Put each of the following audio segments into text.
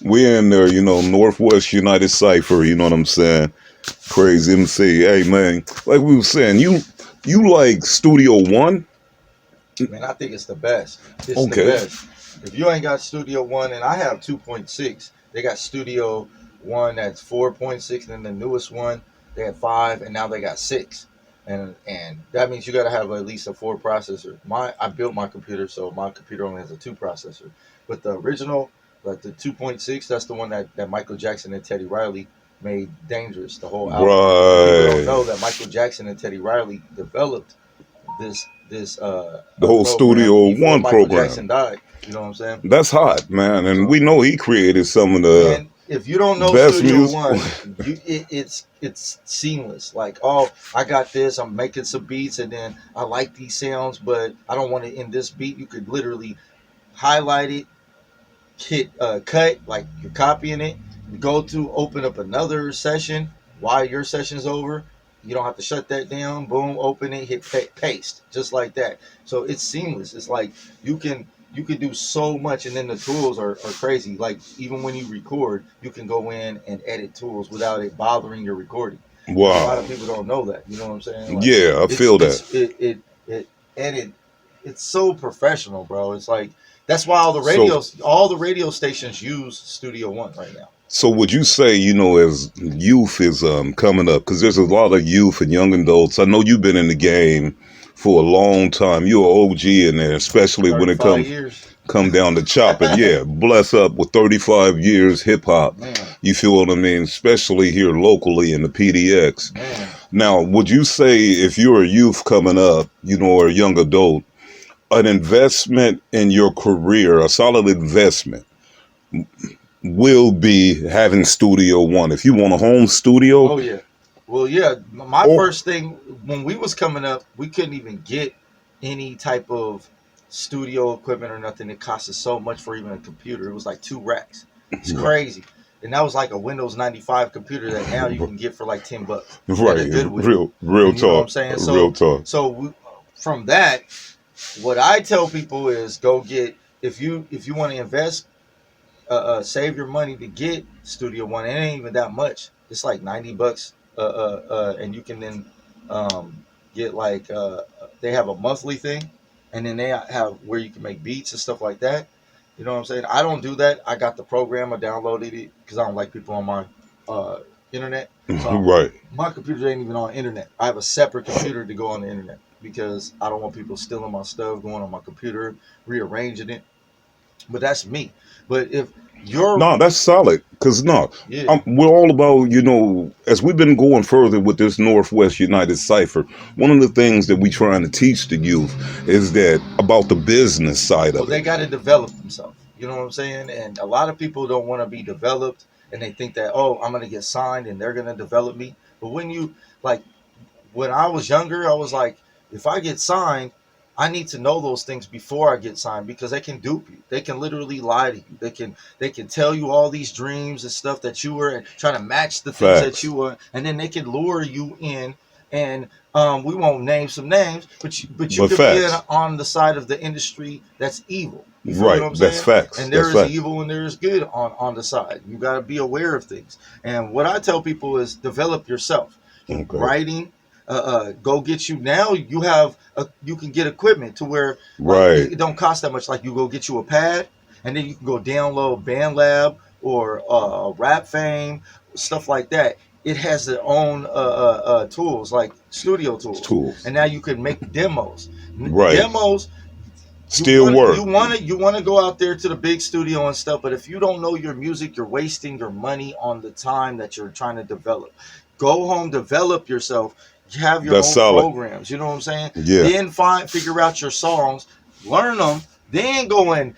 We're in there, Northwest United Cypher, you know what I'm saying? Craze MC. Hey man, like we were saying, you like Studio One? Man, I think it's the best. It's the Okay. best. If you ain't got Studio One, and I have 2.6, they got Studio One that's 4.6, and then the newest one they had 5, and now they got 6, and that means you got to have at least a 4 processor. I built my computer, so my computer only has a 2 processor, but the original, like the 2.6, that's the one that Michael Jackson and Teddy Riley made Dangerous, the whole album. People don't know Right. that Michael Jackson and Teddy Riley developed this The whole program Studio before One Michael program. Jackson died. You know what I'm saying? That's hot, man. And So, we know he created some of the man, if you don't know best Studio music. One, it's seamless. Like, oh, I got this. I'm making some beats, and then I like these sounds, but I don't want it in this beat. You could literally highlight it, hit cut, like you're copying it. Go to open up another session while your session's over. You don't have to shut that down. Boom, open it, hit paste, just like that. So it's seamless. It's like you can do so much, and then the tools are crazy. Like even when you record, you can go in and edit tools without it bothering your recording. And a lot Wow. of people don't know that. You know what I'm saying? Like Yeah, I feel that. it's so professional, bro. It's like that's why all the So radio stations use Studio One right now. So would you say, as youth is coming up, because there's a lot of youth and young adults. I know you've been in the game for a long time. You're an OG in there, especially when it 35 years. come down to chopping. Yeah, bless up with 35 years hip hop. Man, You feel what I mean? Especially here locally in the PDX. man. Now, would you say if you're a youth coming up, or a young adult, an investment in your career, a solid investment, will be having Studio One. If you want a home studio, Oh yeah. Well, yeah. My or first thing when we was coming up, we couldn't even get any type of studio equipment or nothing. It cost us so much for even a computer. It was like 2 racks. It's crazy. And that was like a Windows 95 computer that now you can get for like $10 at right, a Goodwill. real And you know what I'm talk, saying? real talk. From that, what I tell people is go get if you want to invest, save your money to get Studio One. It ain't even that much. It's like $90, and you can then get like they have a monthly thing, and then they have where you can make beats and stuff like that. You know what I'm saying? I don't do that. I got the program. I downloaded it because I don't like people on my internet. So Right. my computer ain't even on internet. I have a separate computer to go on the internet because I don't want people stealing my stuff, going on my computer, rearranging it. But that's me. But if you're, No, that's solid. Cause no, yeah, we're all about as we've been going further with this Northwest United Cipher. One of the things that we trying to teach the youth is that about the business side well, of it. they got to develop themselves. You know what I'm saying? And a lot of people don't want to be developed, and they think that, oh, I'm gonna get signed and they're gonna develop me. But like when I was younger, I was like, if I get signed, I need to know those things before I get signed because they can dupe you. They can literally lie to you. They can tell you all these dreams and stuff that you were and try to match the things that Facts. you were, and then they can lure you in. And we won't name some names, but you But could be facts. on the side of the industry that's evil. You feel what Right. I'm That's saying? facts. And there That's is facts. evil and there is good on the side. You got to be aware of things. And what I tell people is develop yourself. Okay. Writing, go get you now. You can get equipment to where like Right. it don't cost that much. Like you go get you a pad, and then you can go download BandLab or Rap Fame, stuff like that. It has their own tools like studio tools, Tools. and now you can make demos. Right. Demos. You Still want work. you want to go out there to the big studio and stuff, but if you don't know your music, you're wasting your money on the time that you're trying to develop. Go home, develop yourself, have your That's own solid. programs. You know what I'm saying? Yeah. Then figure out your songs, learn them, then go in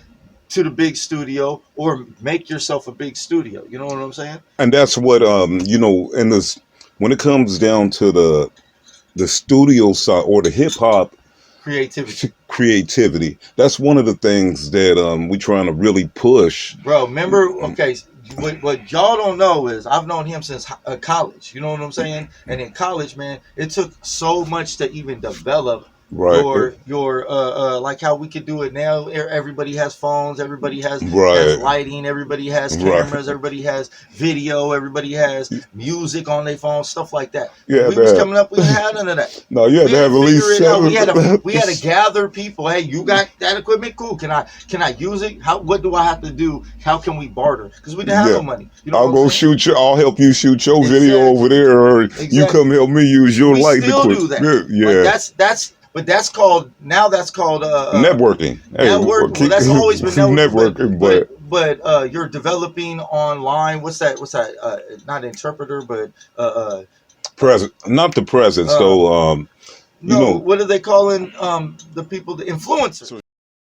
to the big studio or make yourself a big studio. You know what I'm saying? And that's what in this when it comes down to the studio side or the hip hop Creativity. creativity. That's one of the things that we trying to really push. Bro, remember, okay, what y'all don't know is I've known him since college. You know what I'm saying? And in college, man, it took so much to even develop Right. your like how we could do it now. Everybody has phones, everybody has Right. lighting, everybody has Right. cameras, everybody has video, everybody has music on their phone, stuff like that. When Yeah, we was that. coming up, we didn't have none of that. No, you had We to had to have at figure least it out. seven. We had to gather people. Hey, you got that equipment? Cool. Can I use it? What do I have to do? How can we barter? Because we didn't have Yeah. no money. You know I'll what I'm go saying? shoot you. I'll help you shoot your video over Exactly. there, or you come Exactly. help me use your We light still do equipment. that. Like Yeah. but that's called now. That's called Networking. Hey, network. Well, keep that's always been networking, networking, but you're developing online. What's that? What's that? Not interpreter, but present, not the presence uh, though. You no. know, What are they calling the people, the influencers?